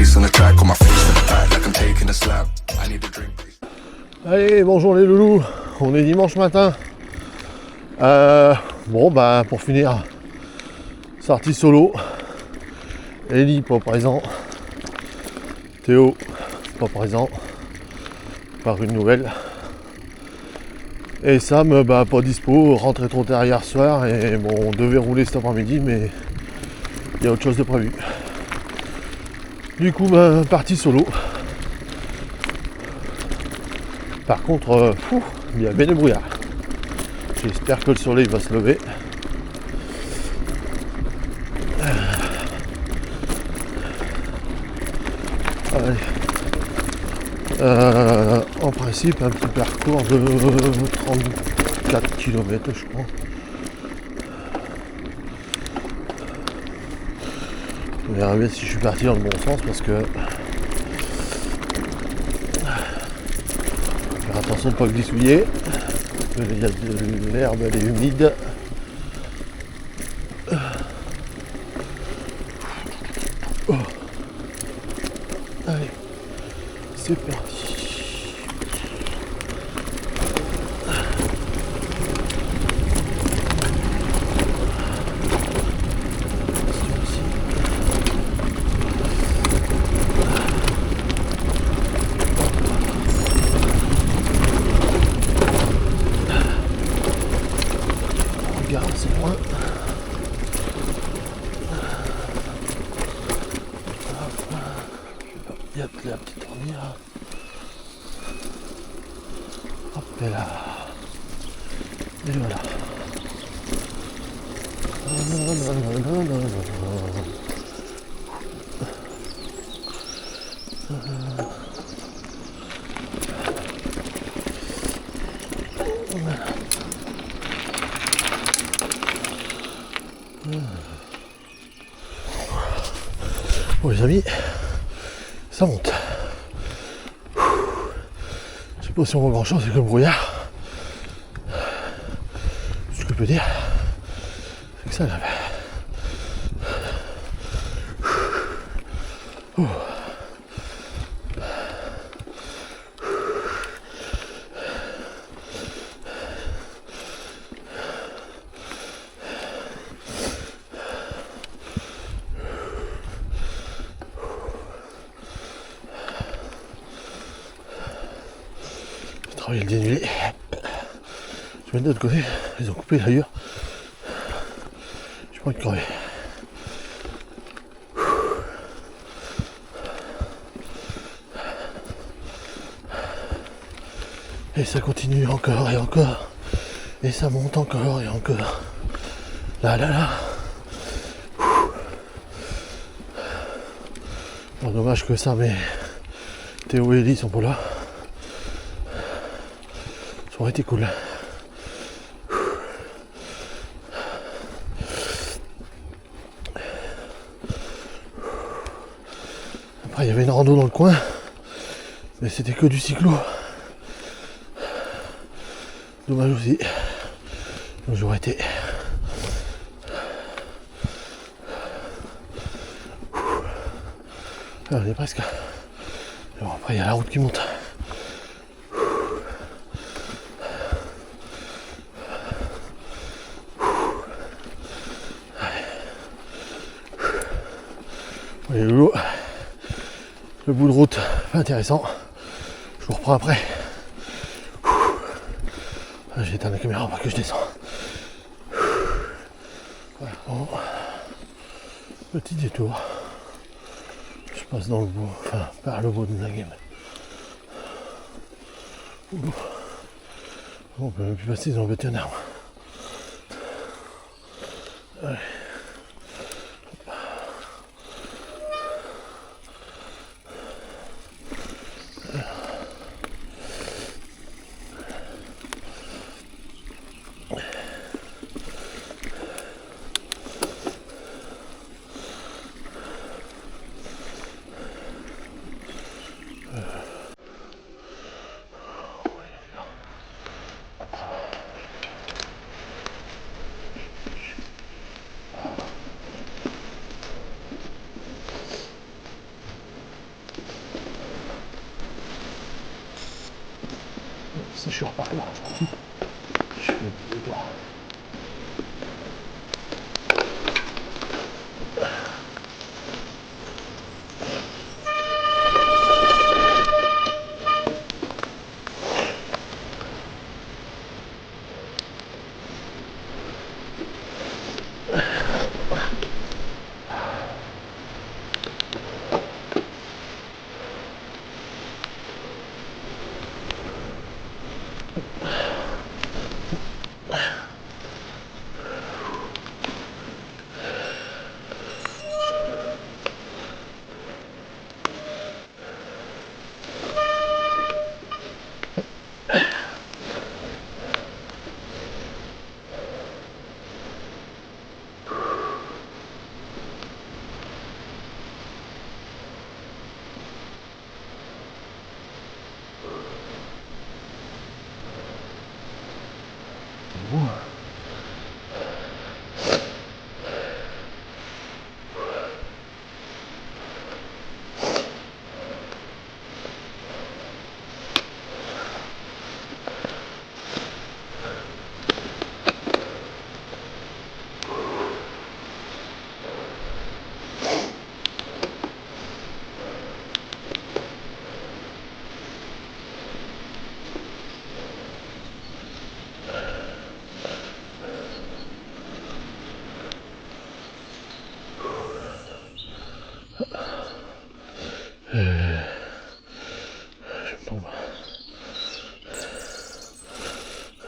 bass on the track, on my face to the back like I'm taking a slap. I need a drink. Allez, bonjour les loulous, on est dimanche matin. Bon bah pour finir, sortie solo. Ellie pas présent. Théo pas présent. Par une nouvelle. Et Sam bah pas dispo, rentré trop tard hier soir et bon on devait rouler cet après-midi mais il y a autre chose de prévu. Du coup bah partie solo. Par contre, il y a bien du brouillard. J'espère que le soleil va se lever. En principe, un petit parcours de 34 km, je crois. On verra bien si je suis parti dans le bon sens parce que faire attention de ne pas glissouiller. Il y a de l'herbe, elle est humide. Oh. Allez, c'est parti. Regarde, c'est loin. Il y a la petite ornière. Hop là. Et voilà. Bon les amis, ça monte. Je sais pas si on voit grand chose avec le brouillard. Ce que je peux dire, c'est que ça lave. Travailler le dénulé. Je vais de l'autre côté, ils ont coupé l'ailleurs. Je pourrais crever. Et ça continue encore et encore. Et ça monte encore et encore. Là là là. Bon, dommage que ça, mais Théo et Ellie sont pas là. Ça aurait été cool. Après il y avait une rando dans le coin, mais c'était que du cyclo. Dommage aussi. Donc j'aurais été. Alors, on est presque. Alors après il y a la route qui monte. Et le bout de route intéressant. Je vous reprends après. J'ai éteint la caméra pour que je descends. Voilà, bon. Petit détour. Je passe dans le bout, enfin par le bout de la game. On peut même plus passer, ils ont embêté un arbre. Ouais. je repars là. Je fais le tour.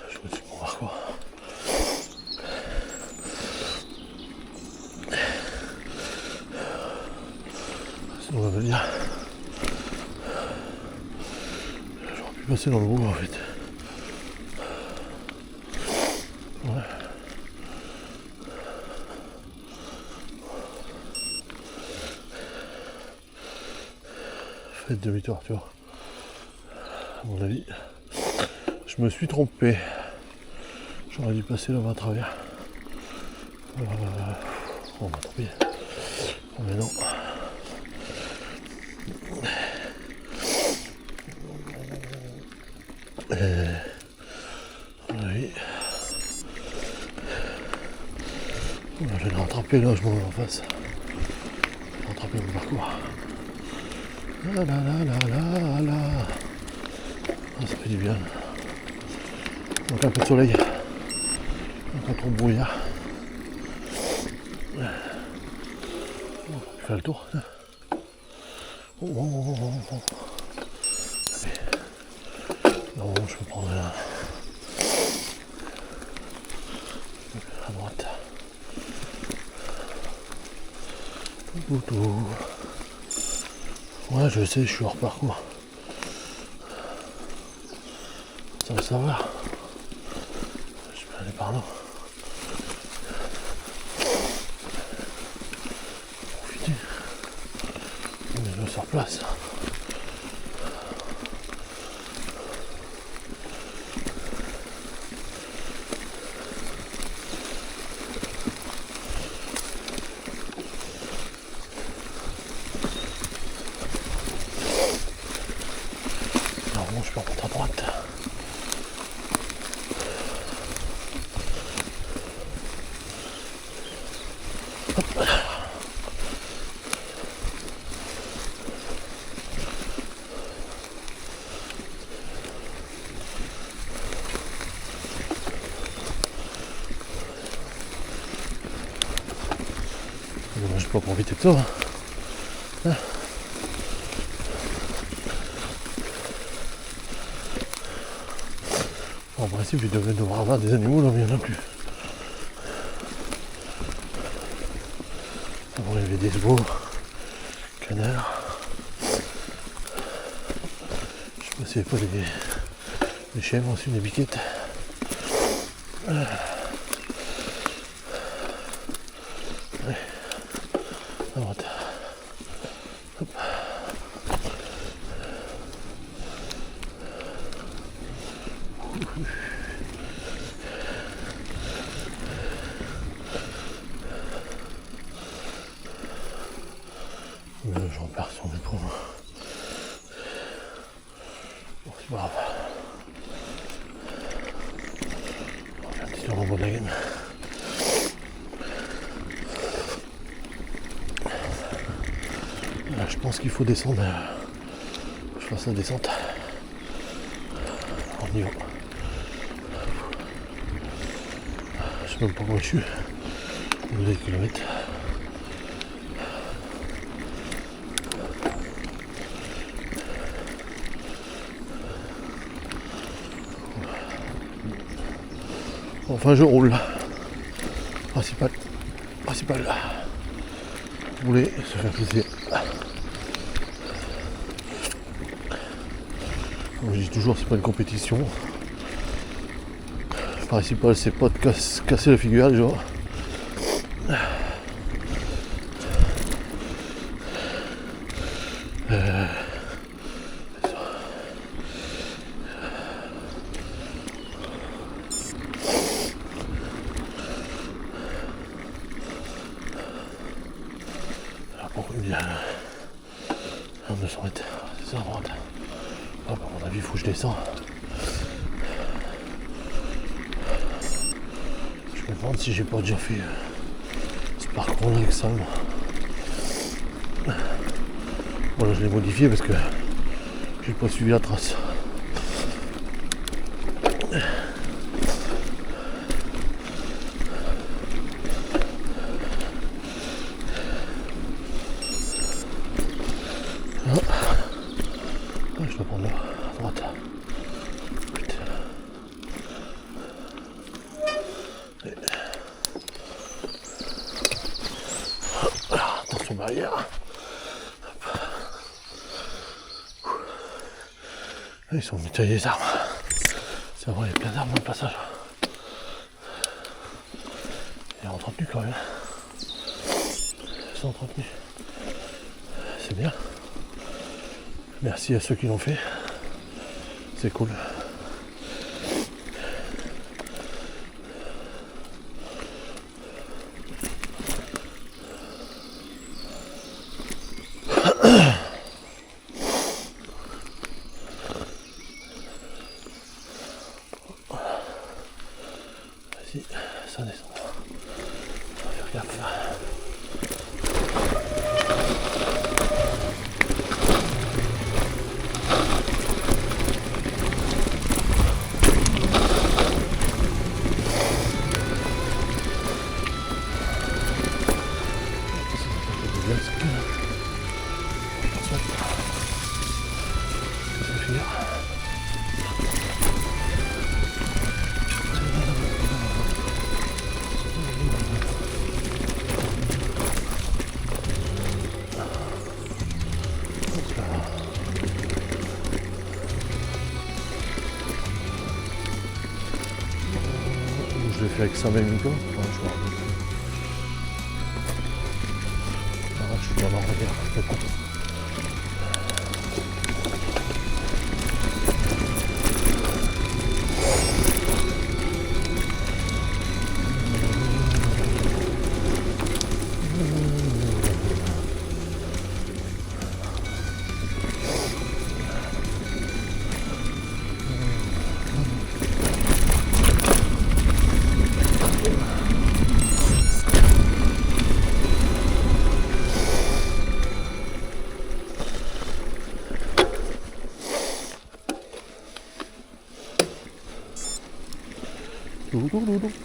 Je continue mon parcours. Sinon on va me dire. J'aurais pu passer dans le bout en fait. Ouais. Faites demi-tour, tu vois. À mon avis, je me suis trompé. J'aurais dû passer là-bas à travers. Oh bah tant pis. Oh mais non. À mon avis. Je vais le rattraper là, je m'en vais en face. Je vais rattraper mon parcours. La la la la la la. Ah, ça fait du bien. Donc un peu de soleil. Donc un peu de brouillard. On va faire le tour. Oh, oh, oh, oh, oh. Allez. Non, je peux prendre à droite. Boutou. Ouais, je sais, je suis hors parcours. Ça va savoir. Je peux aller par là. Profiter. Mais je me sors place. Normalement, je peux remonter à droite. Moi, je peux pas profiter de ça. Hein. En principe, il devrait devoir avoir des animaux là, mais il n'y en a plus. Avant, il y avait des veaux, canards. Je sais pas s'il n'y avait pas des chèvres aussi, des biquettes. Ouais. À droite. Hop. J'en perds sur mes poumons. Bon, c'est pas grave. sur l'envoi de la gamme. Là, je pense qu'il faut descendre. Je fasse la descente en niveau. Je sais même pas où je suis. 2 km. Enfin je roule. Principal. Vous voulez se faire plaisir. Comme je dis toujours, c'est pas une compétition. Le principal c'est pas de casser la figure déjà. À 200 mètres, c'est ça à droite. Ah, à mon avis, il faut que je descends. Je me demande si j'ai pas déjà fait ce parcours-là avec ça. Voilà, je l'ai modifié parce que j'ai pas suivi la trace. Je dois prendre là, à droite. Putain. Attention barrière. Ils sont mitraillés les armes. C'est vrai, il y a plein d'armes dans le passage. Il est entretenu quand même. C'est entretenu. C'est bien. Merci à ceux qui l'ont fait. C'est cool. Vas-y, ça descend. On va faire gaffe. Je l'ai fait avec ça même micro. Ouais, je vois. Ah, je suis dans l'arrière.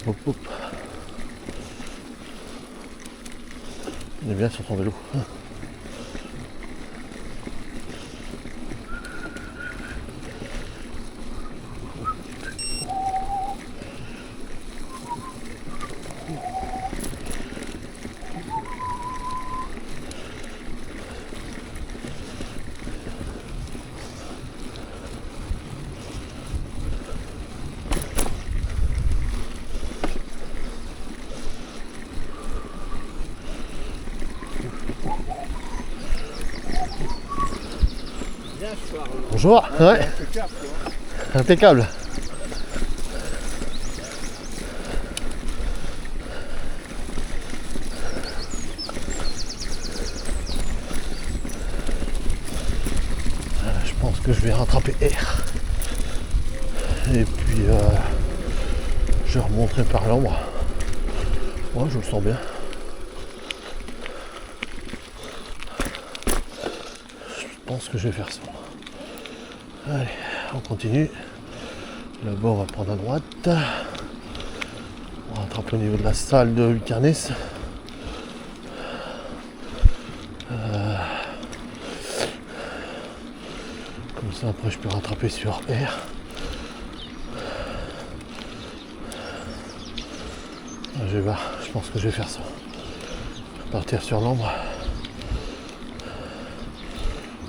Hop, hop. On est bien sur son vélo. Bonjour, ouais. Impeccable. Je pense que je vais rattraper R. Et puis Je remonterai par l'ombre. Moi, je le sens bien. Je pense que je vais faire ça. Allez, on continue. Là-bas, on va prendre à droite. On rattrape au niveau de la salle de Vicarnès. Comme ça, après, je peux rattraper sur R. Je vais voir, je pense que je vais faire ça. Partir sur l'ambre.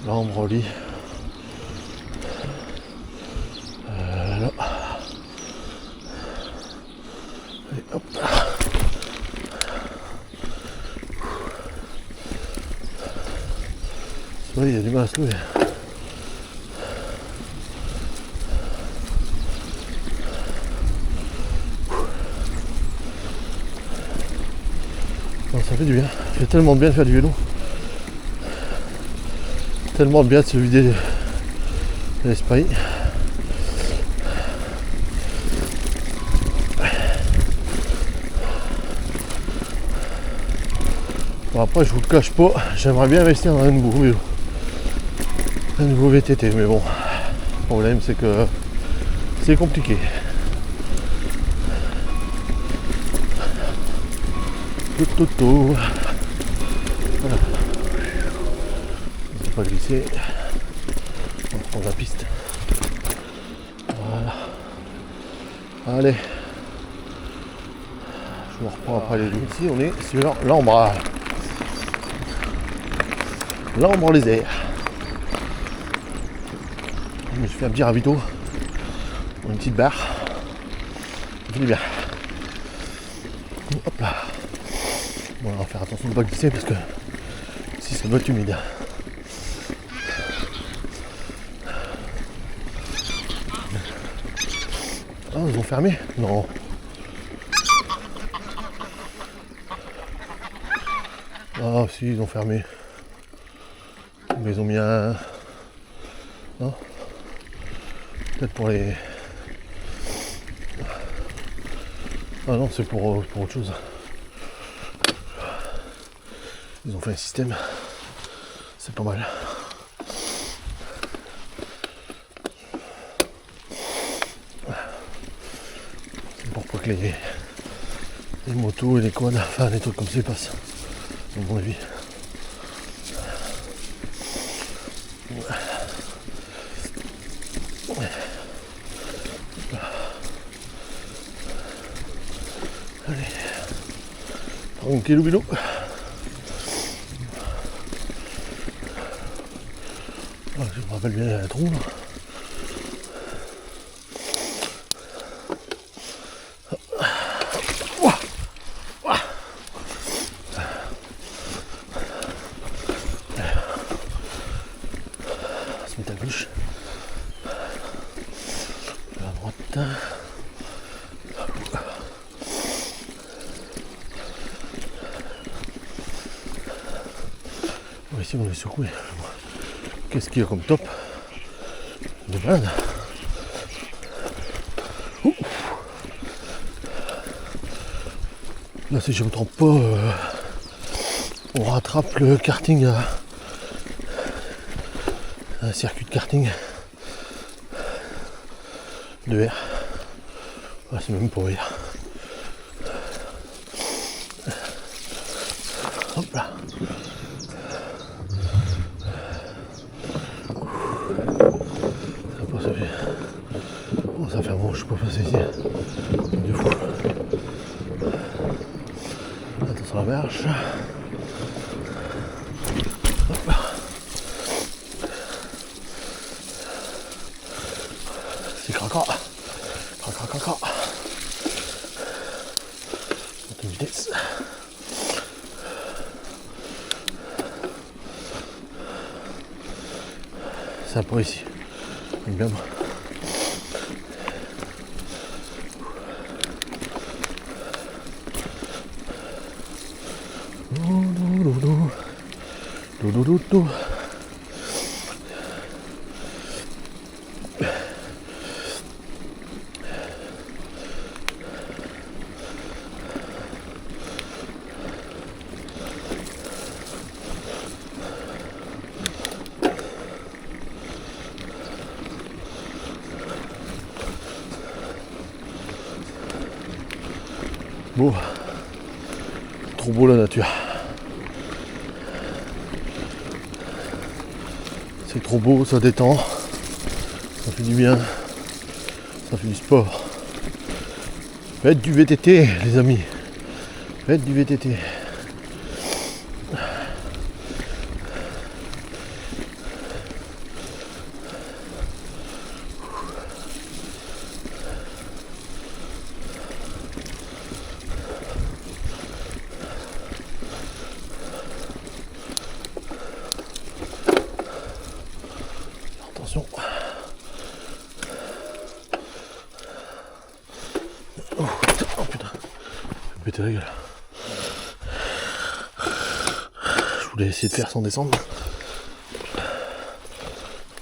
L'ambre au lit. Là. Et hop. Oui, il y a du mal à se lever. Non, ça fait du bien. Ça fait tellement de bien de faire du vélo. Tellement de bien de se vider de l'esprit. Bon, après, je vous le cache pas, j'aimerais bien investir dans un nouveau vélo. Un nouveau VTT, mais bon, le problème c'est que c'est compliqué. Voilà. On ne peut pas glisser. On va prendre la piste. Voilà. Allez. Je vous reprends après les lignes. Ici, on est sur l'Ambre. L'Ambre les airs. Je me suis fait un petit ravito. Une petite barre. Ça fait du bien. Hop là. Bon, on va faire attention de ne pas glisser parce que si ça doit être humide. Ah, ils ont fermé? Non. Ah si, ils ont fermé. Mais ils ont mis un... Non? Peut-être pour les... Ah non, c'est pour autre chose. Ils ont fait un système. C'est pas mal. C'est pour pas que les motos et les quads, enfin les trucs comme ça passent. À mon avis. Allez. Tranquillou bilou. Ah, je me rappelle bien la trou là. On se met à gauche. À droite. Bon, ici on est secoué. Qu'est-ce qu'il y a comme top de malade. Là, si je ne me trompe pas, on rattrape le karting à un circuit de karting de R. Ah, c'est même pour R. Hop là. Ça fait un moment que je peux passer ici. Du fou. Attention à la marche. Hop. C'est craquant. Craquant. Monte une vitesse. C'est un peu ici. Bien. Beau. Trop beau la nature. C'est trop beau, ça détend. Ça fait du bien. Ça fait du sport. Faites du VTT les amis. Faites du VTT. Attention. Oh putain. Je vais péter la gueule. Je voulais essayer de faire sans descendre.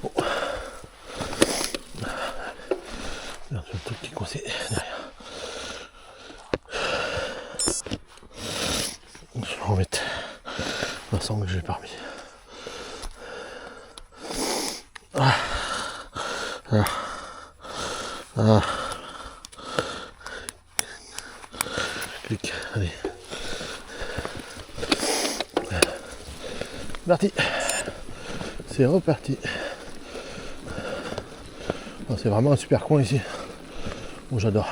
Bon. Merde, j'ai un truc qui est coincé derrière. Je vais remettre la sangle que j'ai pas remis. Clic, allez. Parti. C'est reparti. Oh, c'est vraiment un super coin ici. Bon, j'adore.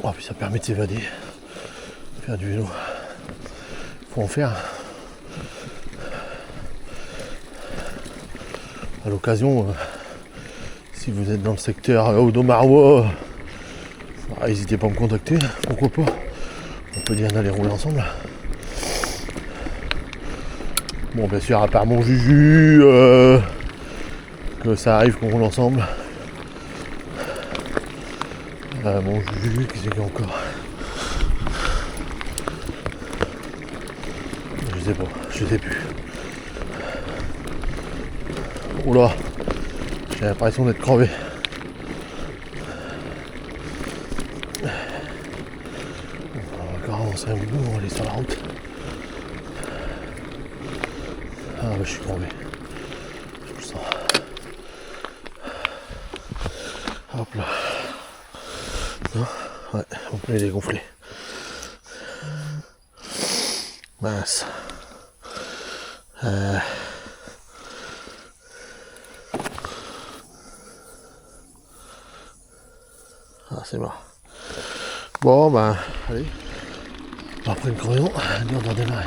Oh, puis ça permet de s'évader. Faire du vélo. Faut en faire. À l'occasion, si vous êtes dans le secteur Audomarois, n'hésitez pas à me contacter, pourquoi pas. On peut dire d'aller rouler ensemble. Bon, bien sûr, à part mon Juju, que ça arrive qu'on roule ensemble. Mon Juju, qui c'est qu'il y a encore? Je sais plus. Oula, j'ai l'impression d'être crevé. On va encore avancer un bout, on va aller sur la route. Ah bah je suis crevé. Je le sens. Hop là. Non, ouais, mon pneu il est gonflé. Mince. Ah c'est mort. Bon ben allez. On va prendre une crevaison, on doit démarrer.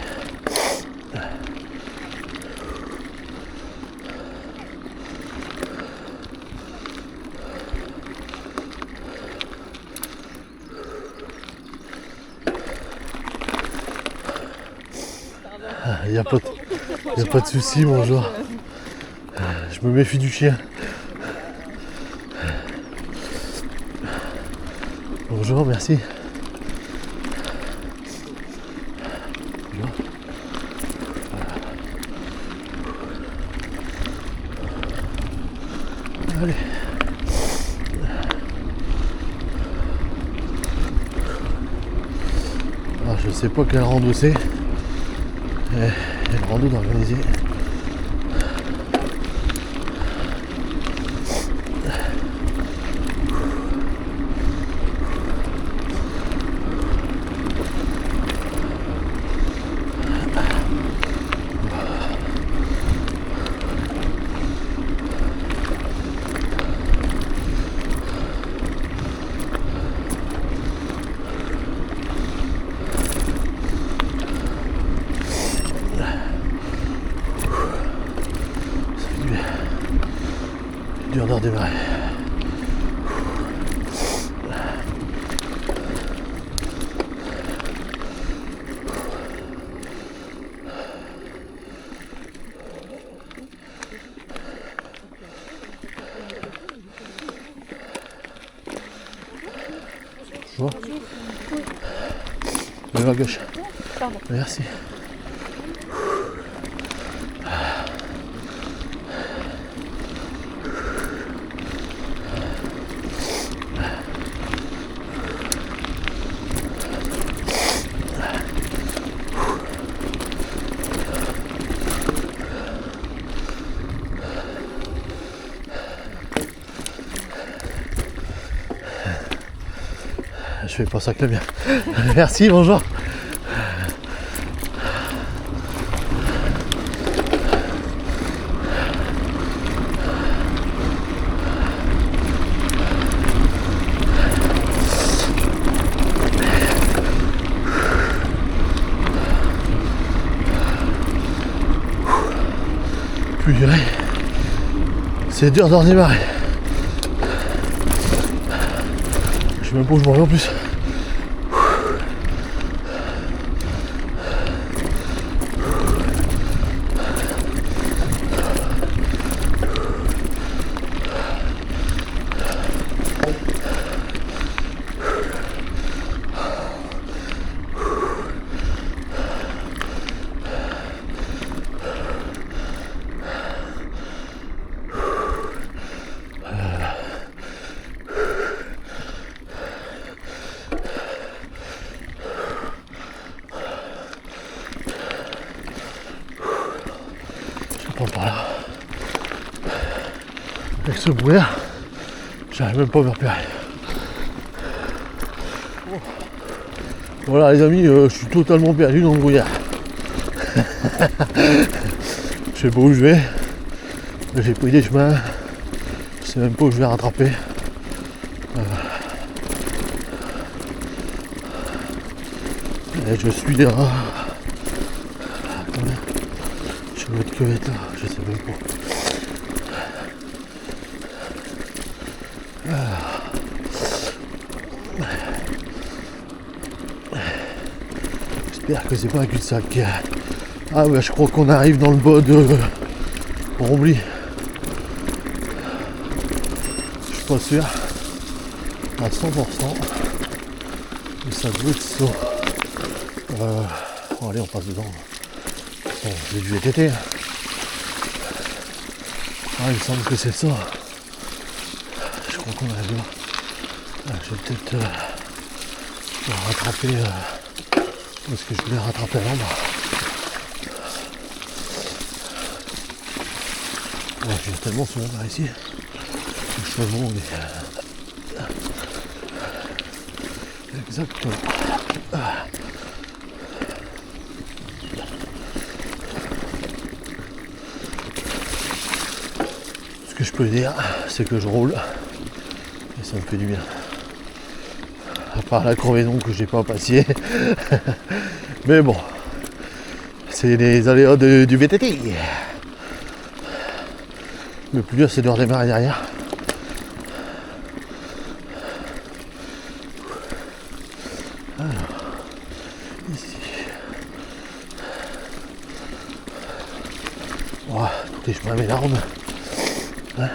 Il n'y a pas de souci, bonjour. Je me méfie du chien. Bonjour, merci. Bonjour. Allez. Alors, je sais pas quel rando c'est. Il y a le rando d'organiser. Dur de redémarrer. Bonjour. Lève à gauche. Pardon. Merci. Je fais pas ça que le bien. Merci, bonjour. Purée. C'est dur d'en redémarrer. Je sais même pas où je m'en vais en plus. Par là. Avec ce brouillard, j'arrive même pas à me repérer. Voilà les amis, je suis totalement perdu dans le brouillard. Je sais pas où je vais, j'ai pris des chemins, je sais même pas où je vais rattraper. Et je suis là. Je vais mettre cuvette là, je sais même pas. J'espère que c'est pas un cul-de-sac. Ah ouais, je crois qu'on arrive dans le bas de Rombly. Je suis pas sûr à 100%. Mais ça doit être ça. Bon, allez, on passe dedans. Bon, j'ai du VTT. Ah, il me semble que c'est ça. Je crois qu'on arrive là. Je vais peut-être rattraper parce que je voulais rattraper à l'ombre. Ouais, je viens tellement souvent par ici. Je fais le monde. Exactement. Ce que je peux dire, c'est que je roule et ça me fait du bien. À part la crevaison que j'ai pas passé. Mais bon, c'est les aléas du VTT. Le plus dur, c'est de redémarrer derrière. Alors, ici. Oh, écoutez, je mets mes larmes. Hein?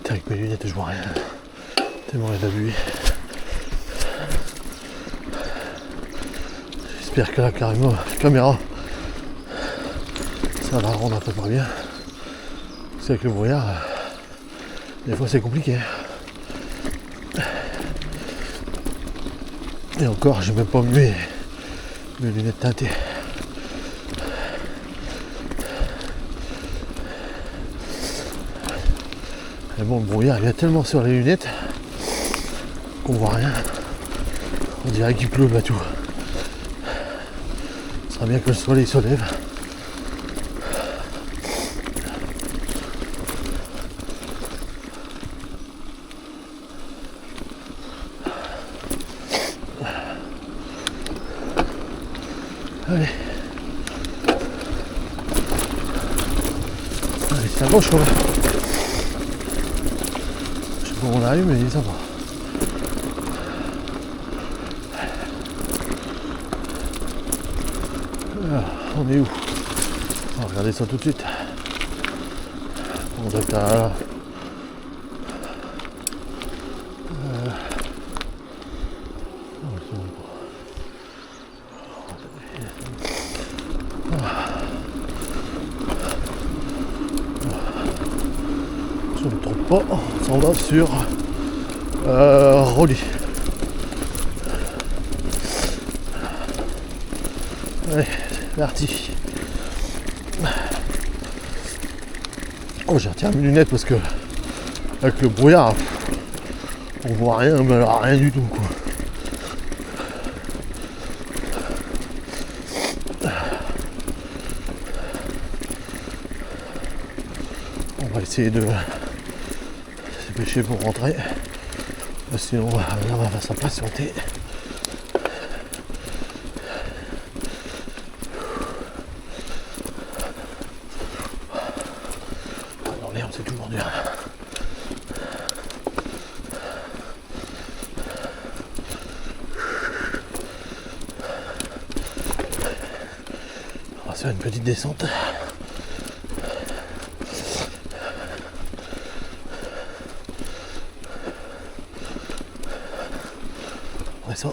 Avec mes lunettes je vois rien, tellement il y a de la buée. J'espère que la caméra ça va rendre à peu près bien. C'est avec le brouillard, des fois c'est compliqué. Et encore j'ai même pas mis mes lunettes teintées. Et bon, le brouillard il vient tellement sur les lunettes qu'on voit rien. On dirait qu'il pleut là tout. Ce sera bien que le soleil se lève. Allez. Allez, c'est à gauche quoi. Je sais pas où on arrive mais ça va. Alors, on est où? On va regarder ça tout de suite. On doit être à... pas, on s'en va sur Roli. Allez, c'est parti. Oh, j'ai retiré mes lunettes parce que avec le brouillard, on voit rien, mais alors rien du tout quoi. On va essayer de se dépêcher pour rentrer, sinon là on va s'impatienter. Dans l'herbe c'est toujours dur. On va faire une petite descente. Ça.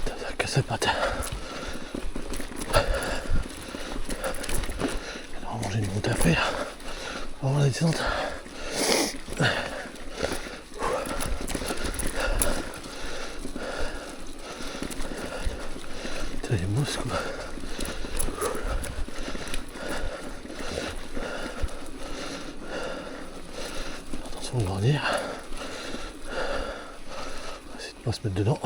Ça casse les pattes. Normalement j'ai une montée à faire. On va voir la descente. T'as les mousses quoi. Attention de l'ornière. On va essayer de pas se mettre dedans.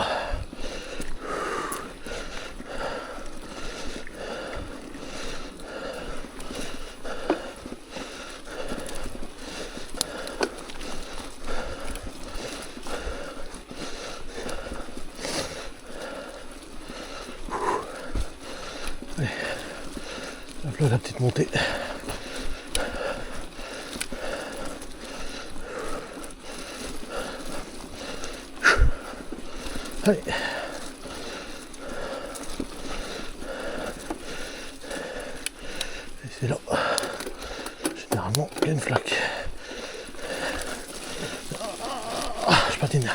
Allez, hop là la petite montée. Allez. Et c'est là. Généralement, il y a une flaque. Ah, je patine.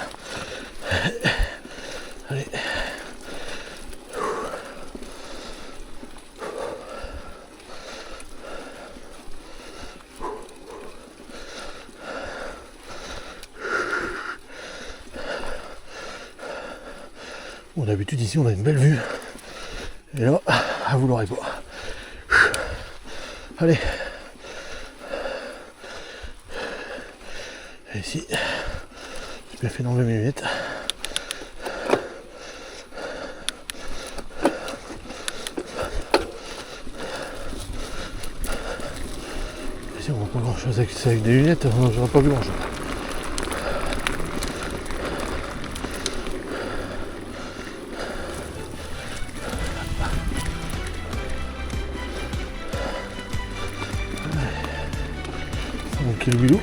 Allez. Bon, d'habitude ici on a une belle vue. Et là, vous l'aurez pas. Allez. Et ici, j'ai bien fait d'enlever mes lunettes. Ici on voit pas grand chose avec des lunettes, j'aurais pas vu grand chose. Le bilou.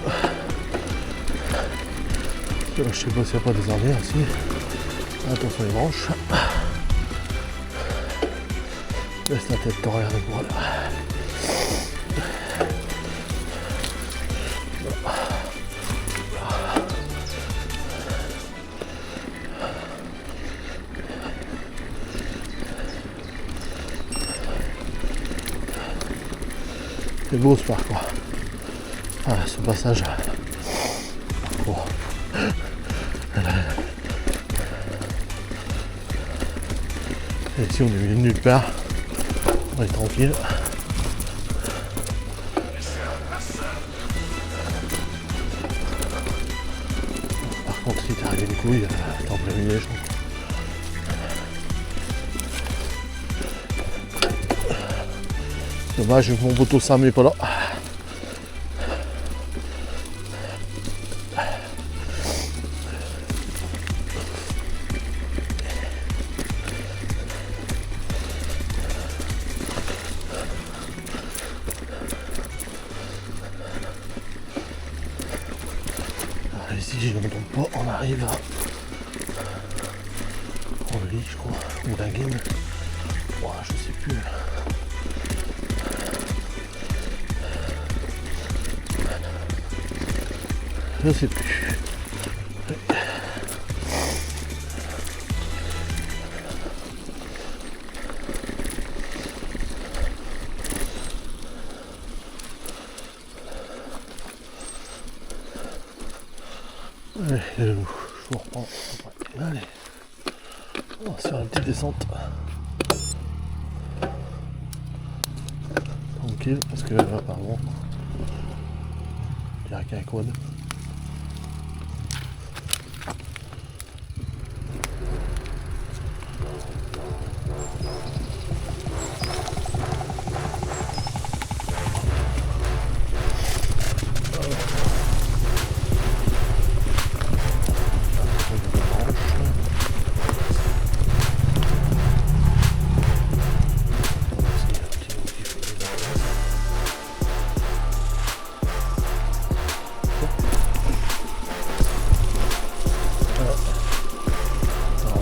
Je sais pas s'il n'y a pas des ornières ici. Attention les branches. Laisse la tête t'en regarder pour là. C'est beau ce parcours. Ah, ce passage. Bon. Et ici on est venu de nulle part. On est tranquille. Par contre si t'es arrivé une couille, t'es en plein milieu des champs. Dommage que mon poteau Sam n'est pas là. Ici, je ne tombe pas, on arrive à Orly, je crois, ou la Guine. Ouah, je sais plus. Je sais plus. Allez, je vous reprends. Allez, on va se faire une petite descente. Tranquille, parce que apparemment, il n'y a qu'un quad.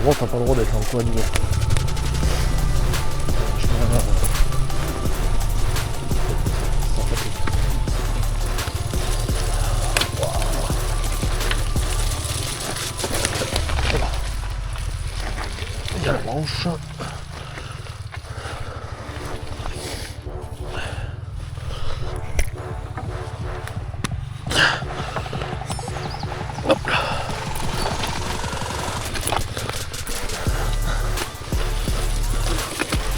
Normalement, t'as pas le droit d'être en quad. Il y a la branche. Hop là.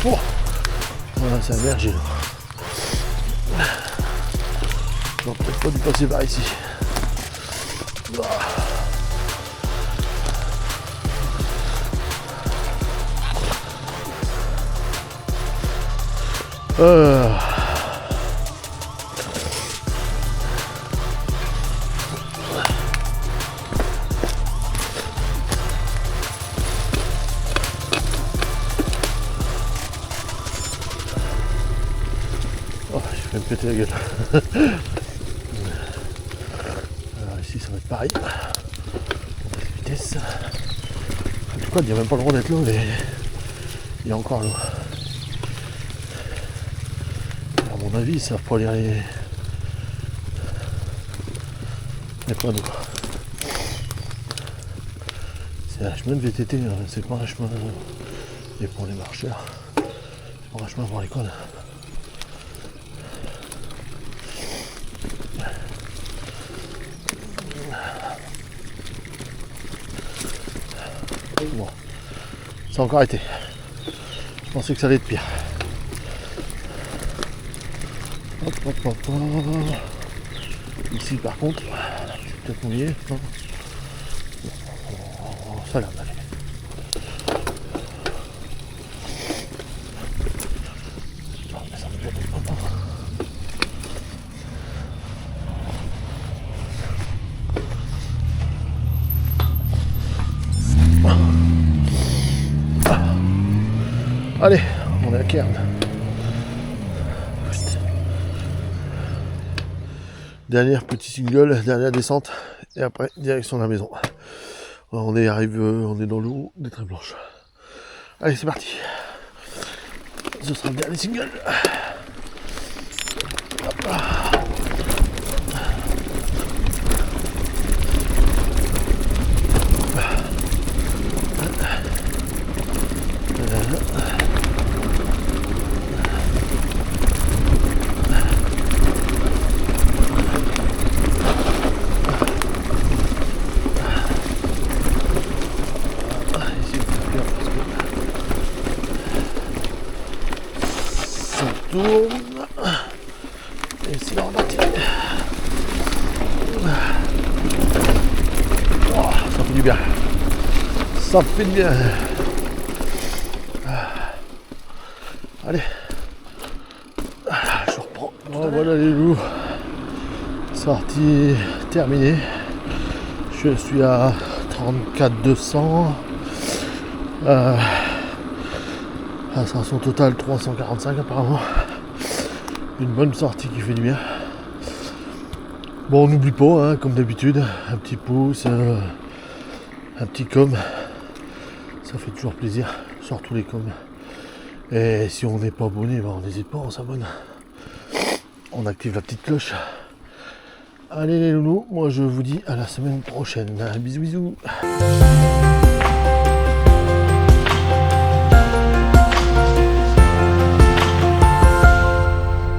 Oh. Voilà, c'est un verger là. J'aurais peut-être pas dû passer par ici. Oh, je vais me péter la gueule. Alors ici ça va être pareil. Vitesse. En tout cas, il n'y a même pas le droit d'être là, mais il y a encore l'eau. À mon avis, ça va pas lire les panneaux. C'est un chemin de VTT, hein. C'est pas un chemin et pour les marcheurs. C'est pas un chemin pour les quads. Bon, ça a encore été. Je pensais que ça allait être pire. Hop, hop, hop, hop. Ici par contre, c'est peut-être mouillé. Non. Oh, ça a l'air d'aller. Non, mais ça me gêne pas. Allez, on est à Cairn. Dernière petit single, dernière descente, et après direction de la maison. On est dans l'eau des Très Blanches. Allez, c'est parti. Ce sera le dernier single. Hop là. Tourne et c'est reparti. Oh, ça fait du bien. Ça fait du bien. Allez. Je reprends. Oh, voilà les loups. Sortie terminée. Je suis à 34 200. Ascension totale 345 apparemment. Une bonne sortie qui fait du bien. Bon, on n'oublie pas, hein, comme d'habitude, un petit pouce, un petit com. Ça fait toujours plaisir, surtout les coms. Et si on n'est pas abonné, on n'hésite pas, on s'abonne. On active la petite cloche. Allez les loulous, moi je vous dis à la semaine prochaine. Bisous bisous.